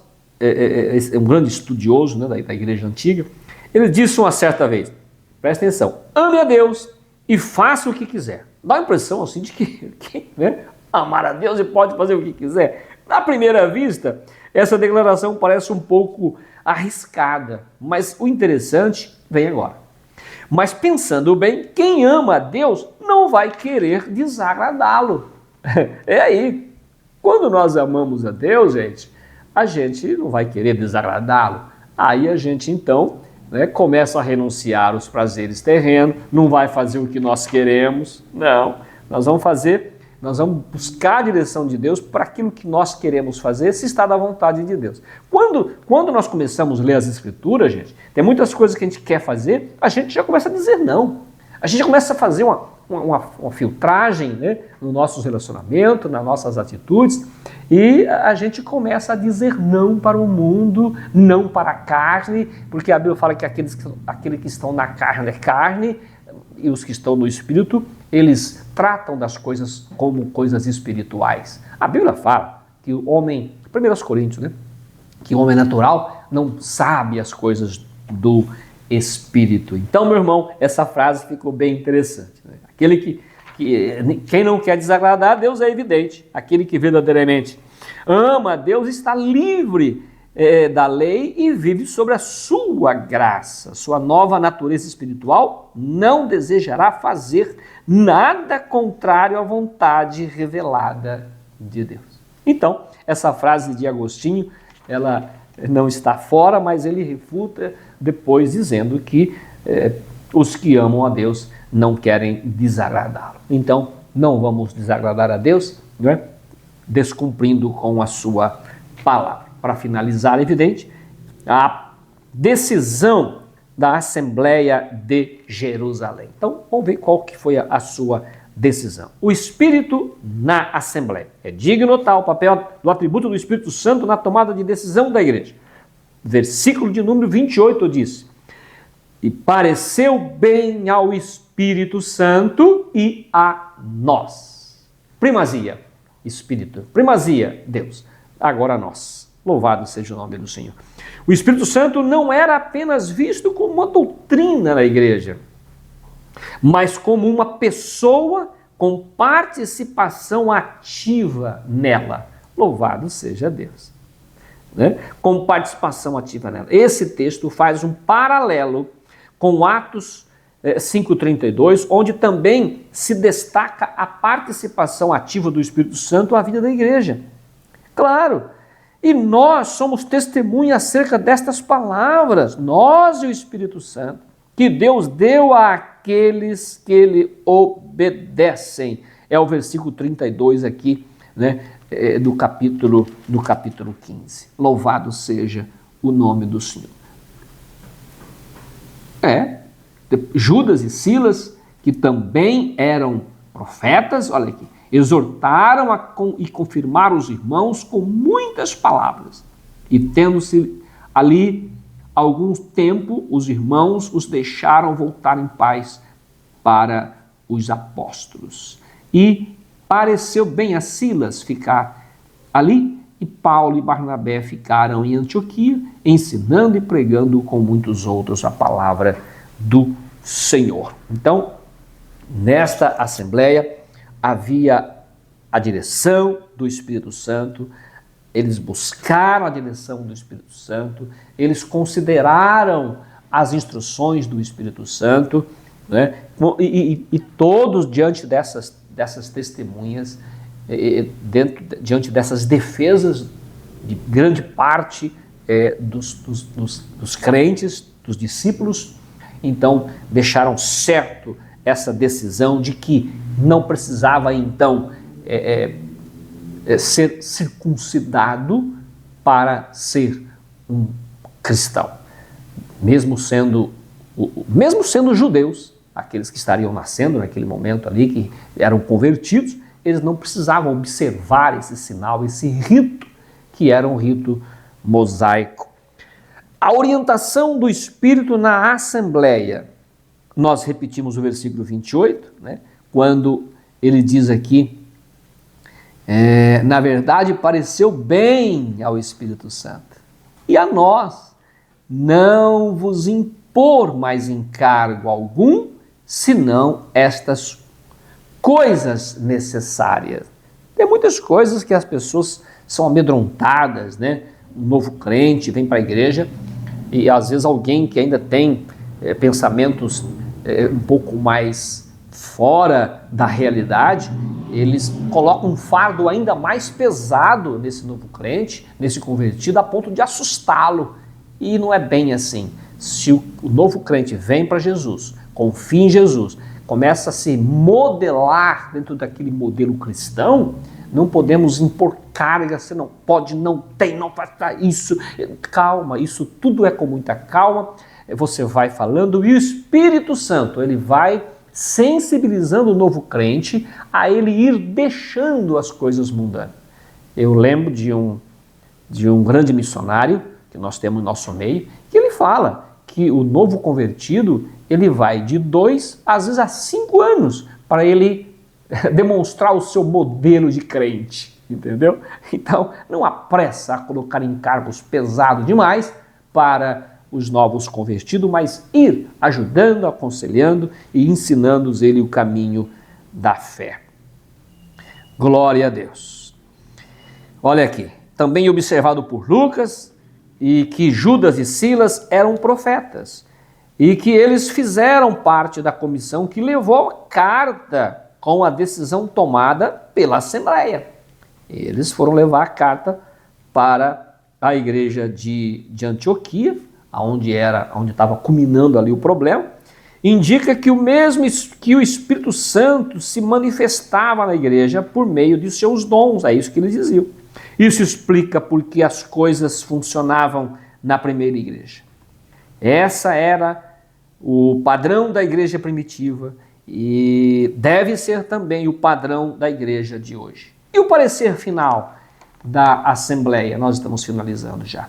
um grande estudioso, né, da igreja antiga, ele disse uma certa vez, presta atenção, ame a Deus e faça o que quiser. Dá a impressão assim de que né, amar a Deus e pode fazer o que quiser. Na primeira vista, essa declaração parece um pouco arriscada, mas o interessante vem agora. Mas pensando bem, quem ama a Deus não vai querer desagradá-lo. É aí. Quando nós amamos a Deus, a gente não vai querer desagradá-lo. Aí a gente então, né, começa a renunciar aos prazeres terrenos, não vai fazer o que nós queremos. Não, nós vamos buscar a direção de Deus para aquilo que nós queremos fazer, se está da vontade de Deus. Quando nós começamos a ler as Escrituras, gente, tem muitas coisas que a gente quer fazer, a gente já começa a dizer não. A gente já começa a fazer uma filtragem, né, no nosso relacionamento, nas nossas atitudes, e a gente começa a dizer não para o mundo, não para a carne, porque a Bíblia fala que aqueles que estão na carne é carne, e os que estão no Espírito, eles tratam das coisas como coisas espirituais. A Bíblia fala que o homem, 1 Coríntios, né, que o homem natural não sabe as coisas do Espírito. Então, meu irmão, essa frase ficou bem interessante, né? Quem não quer desagradar a Deus é evidente. Aquele que verdadeiramente ama a Deus está livre da lei e vive sobre a sua graça. Sua nova natureza espiritual não desejará fazer nada contrário à vontade revelada de Deus. Então, essa frase de Agostinho, ela não está fora, mas ele refuta depois dizendo que os que amam a Deus não querem desagradá-lo. Então, não vamos desagradar a Deus, não é? Descumprindo com a sua palavra. Para finalizar, evidente, a decisão da Assembleia de Jerusalém. Então, vamos ver qual que foi a sua decisão. O Espírito na Assembleia. É digno notar o papel do atributo do Espírito Santo na tomada de decisão da igreja. Versículo de número 28 diz: e pareceu bem ao Espírito Santo e a nós. Primazia, Espírito. Primazia, Deus. Agora nós. Louvado seja o nome do Senhor. O Espírito Santo não era apenas visto como uma doutrina na igreja, mas como uma pessoa com participação ativa nela. Louvado seja Deus. Né? Com participação ativa nela. Esse texto faz um paralelo com Atos 5,32, onde também se destaca a participação ativa do Espírito Santo à vida da igreja. Claro, e nós somos testemunhas acerca destas palavras, nós e o Espírito Santo, que Deus deu àqueles que lhe obedecem. É o versículo 32 aqui, né, do capítulo 15. Louvado seja o nome do Senhor. Judas e Silas, que também eram profetas, olha aqui, exortaram e confirmaram os irmãos com muitas palavras. E tendo-se ali algum tempo, os irmãos os deixaram voltar em paz para os apóstolos. E pareceu bem a Silas ficar ali, e Paulo e Barnabé ficaram em Antioquia, ensinando e pregando com muitos outros a palavra do Senhor. Então, nesta assembleia havia a direção do Espírito Santo, eles buscaram a direção do Espírito Santo, eles consideraram as instruções do Espírito Santo, né? E todos diante dessas testemunhas, diante dessas defesas de grande parte dos crentes, dos discípulos, então deixaram certo essa decisão de que não precisava então ser circuncidado para ser um cristão. Mesmo sendo judeus, aqueles que estariam nascendo naquele momento ali, que eram convertidos, eles não precisavam observar esse sinal, esse rito, que era um rito mosaico. A orientação do Espírito na Assembleia. Nós repetimos o versículo 28, né, quando ele diz aqui, na verdade pareceu bem ao Espírito Santo e a nós não vos impor mais encargo algum, senão estas coisas necessárias. Tem muitas coisas que as pessoas são amedrontadas, né? Um novo crente vem para a igreja e às vezes alguém que ainda tem pensamentos um pouco mais fora da realidade, eles colocam um fardo ainda mais pesado nesse novo crente, nesse convertido, a ponto de assustá-lo. E não é bem assim. Se o novo crente vem para Jesus, confia em Jesus, começa a se modelar dentro daquele modelo cristão, não podemos impor carga, você não pode, não tem, não faz isso. Calma, isso tudo é com muita calma. Você vai falando e o Espírito Santo, ele vai sensibilizando o novo crente a ele ir deixando as coisas mundanas. Eu lembro de um grande missionário que nós temos no nosso meio, que ele fala que o novo convertido, ele vai de 2, às vezes a 5 anos, para ele demonstrar o seu modelo de crente, entendeu? Então, não há pressa a colocar encargos pesados demais para os novos convertidos, mas ir ajudando, aconselhando e ensinando-os ele o caminho da fé. Glória a Deus. Olha aqui, também observado por Lucas, e que Judas e Silas eram profetas, e que eles fizeram parte da comissão que levou a carta com a decisão tomada pela Assembleia. Eles foram levar a carta para a igreja de Antioquia, onde estava culminando ali o problema. Indica que o Espírito Santo se manifestava na igreja por meio de seus dons, é isso que eles diziam. Isso explica porque as coisas funcionavam na primeira igreja. Essa era o padrão da igreja primitiva e deve ser também o padrão da igreja de hoje. E o parecer final da Assembleia? Nós estamos finalizando já.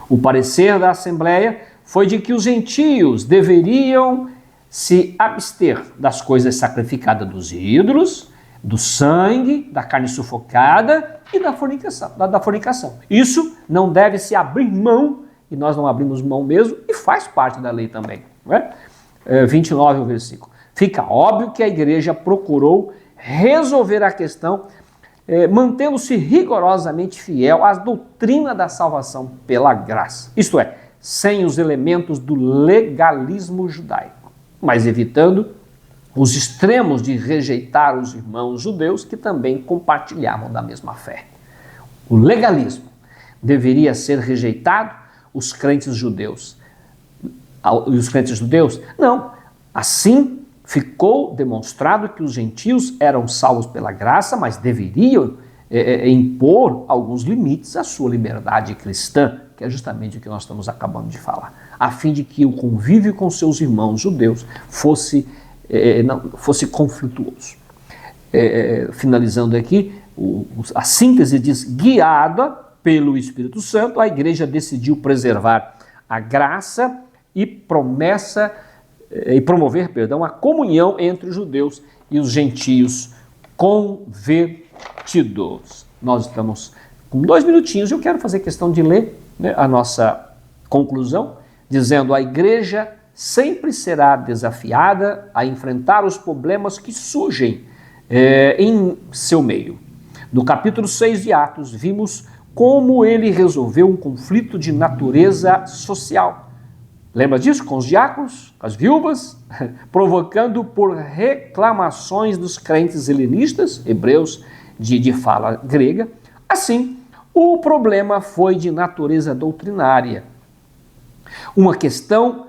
O parecer da Assembleia foi de que os gentios deveriam se abster das coisas sacrificadas dos ídolos, do sangue, da carne sufocada e da fornicação. Isso não deve se abrir mão, e nós não abrimos mão mesmo, e faz parte da lei também. Não é? 29 o versículo. Fica óbvio que a igreja procurou resolver a questão mantendo-se rigorosamente fiel à doutrina da salvação pela graça. Isto é, sem os elementos do legalismo judaico, mas evitando os extremos de rejeitar os irmãos judeus que também compartilhavam da mesma fé. O legalismo deveria ser rejeitado, os crentes judeus. E os crentes judeus? Não. Assim, ficou demonstrado que os gentios eram salvos pela graça, mas deveriam impor alguns limites à sua liberdade cristã, que é justamente o que nós estamos acabando de falar, a fim de que o convívio com seus irmãos judeus fosse conflituoso. Finalizando aqui, a síntese diz: guiada pelo Espírito Santo, a igreja decidiu preservar a graça e promover a comunhão entre os judeus e os gentios convertidos. Nós estamos com 2 minutinhos e eu quero fazer questão de ler a nossa conclusão, dizendo: a igreja sempre será desafiada a enfrentar os problemas que surgem em seu meio. No capítulo 6 de Atos, vimos como ele resolveu um conflito de natureza social. Lembra disso? Com os diáconos, com as viúvas, provocando por reclamações dos crentes helenistas, hebreus de fala grega. Assim, o problema foi de natureza doutrinária. Uma questão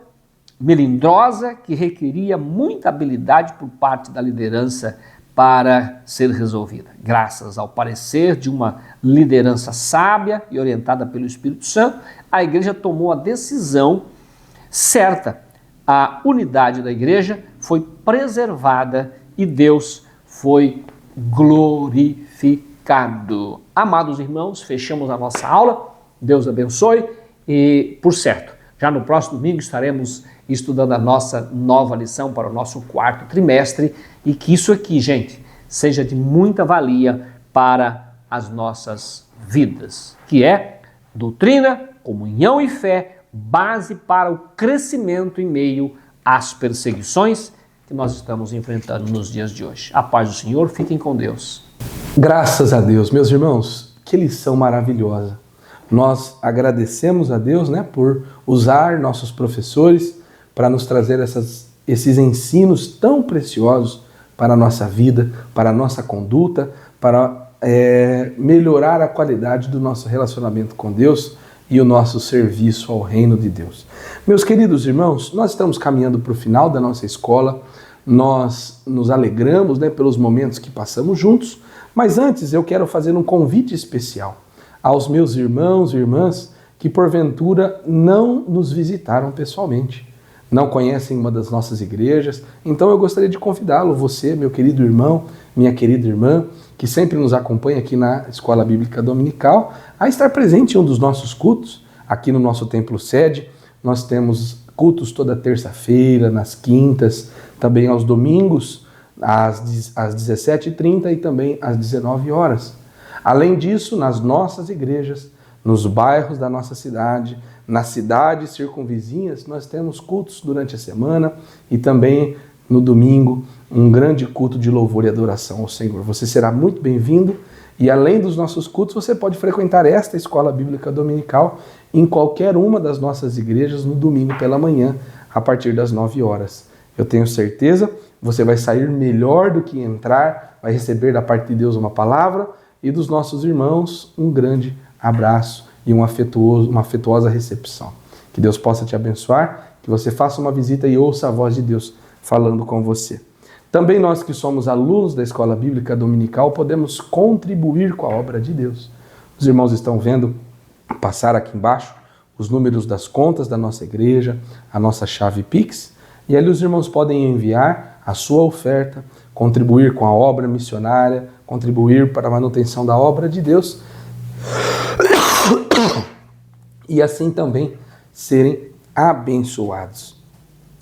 melindrosa que requeria muita habilidade por parte da liderança para ser resolvida. Graças ao parecer de uma liderança sábia e orientada pelo Espírito Santo, a igreja tomou a decisão certa. A unidade da igreja foi preservada e Deus foi glorificado. Amados irmãos, fechamos a nossa aula. Deus abençoe e, por certo, já no próximo domingo estaremos estudando a nossa nova lição para o nosso 4º trimestre e que isso aqui, gente, seja de muita valia para as nossas vidas, que é doutrina, comunhão e fé, base para o crescimento em meio às perseguições que nós estamos enfrentando nos dias de hoje. A paz do Senhor, fiquem com Deus. Graças a Deus, meus irmãos, que lição maravilhosa. Nós agradecemos a Deus, por usar nossos professores para nos trazer esses ensinos tão preciosos para a nossa vida, para a nossa conduta, para melhorar a qualidade do nosso relacionamento com Deus e o nosso serviço ao reino de Deus. Meus queridos irmãos, nós estamos caminhando para o final da nossa escola, nós nos alegramos pelos momentos que passamos juntos, mas antes eu quero fazer um convite especial aos meus irmãos e irmãs que porventura não nos visitaram pessoalmente, não conhecem uma das nossas igrejas, então eu gostaria de convidá-lo, você, meu querido irmão, minha querida irmã, que sempre nos acompanha aqui na Escola Bíblica Dominical, a estar presente em um dos nossos cultos, aqui no nosso templo sede. Nós temos cultos toda terça-feira, nas quintas, também aos domingos, às 17h30 e também às 19 horas. Além disso, nas nossas igrejas, nos bairros da nossa cidade, nas cidades circunvizinhas, nós temos cultos durante a semana e também no domingo, um grande culto de louvor e adoração ao Senhor. Você será muito bem-vindo e além dos nossos cultos, você pode frequentar esta Escola Bíblica Dominical em qualquer uma das nossas igrejas no domingo pela manhã, a partir das 9 horas. Eu tenho certeza, você vai sair melhor do que entrar, vai receber da parte de Deus uma palavra e dos nossos irmãos um grande abraço e uma afetuosa recepção. Que Deus possa te abençoar, que você faça uma visita e ouça a voz de Deus falando com você. Também nós que somos alunos da Escola Bíblica Dominical podemos contribuir com a obra de Deus. Os irmãos estão vendo passar aqui embaixo os números das contas da nossa igreja, a nossa chave Pix, e ali os irmãos podem enviar a sua oferta, contribuir com a obra missionária, contribuir para a manutenção da obra de Deus e assim também serem abençoados.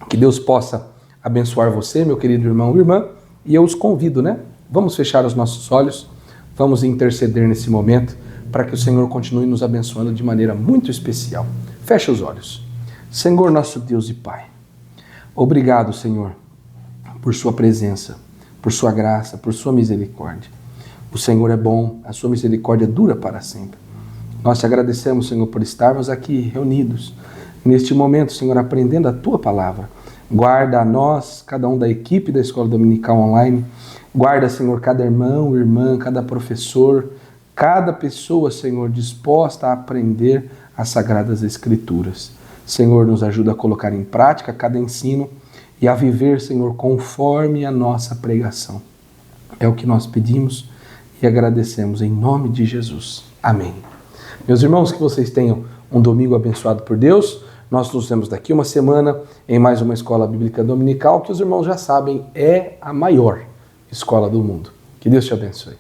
Que Deus possa abençoar você, meu querido irmão e irmã, e eu os convido, Vamos fechar os nossos olhos, vamos interceder nesse momento para que o Senhor continue nos abençoando de maneira muito especial. Feche os olhos. Senhor, nosso Deus e Pai, obrigado, Senhor, por sua presença, por sua graça, por sua misericórdia. O Senhor é bom, a sua misericórdia dura para sempre. Nós te agradecemos, Senhor, por estarmos aqui reunidos neste momento, Senhor, aprendendo a tua palavra. Guarda a nós, cada um da equipe da Escola Dominical Online. Guarda, Senhor, cada irmão, irmã, cada professor, cada pessoa, Senhor, disposta a aprender as Sagradas Escrituras. Senhor, nos ajuda a colocar em prática cada ensino e a viver, Senhor, conforme a nossa pregação. É o que nós pedimos e agradecemos em nome de Jesus. Amém. Meus irmãos, que vocês tenham um domingo abençoado por Deus. Nós nos vemos daqui uma semana em mais uma Escola Bíblica Dominical, que os irmãos já sabem, é a maior escola do mundo. Que Deus te abençoe.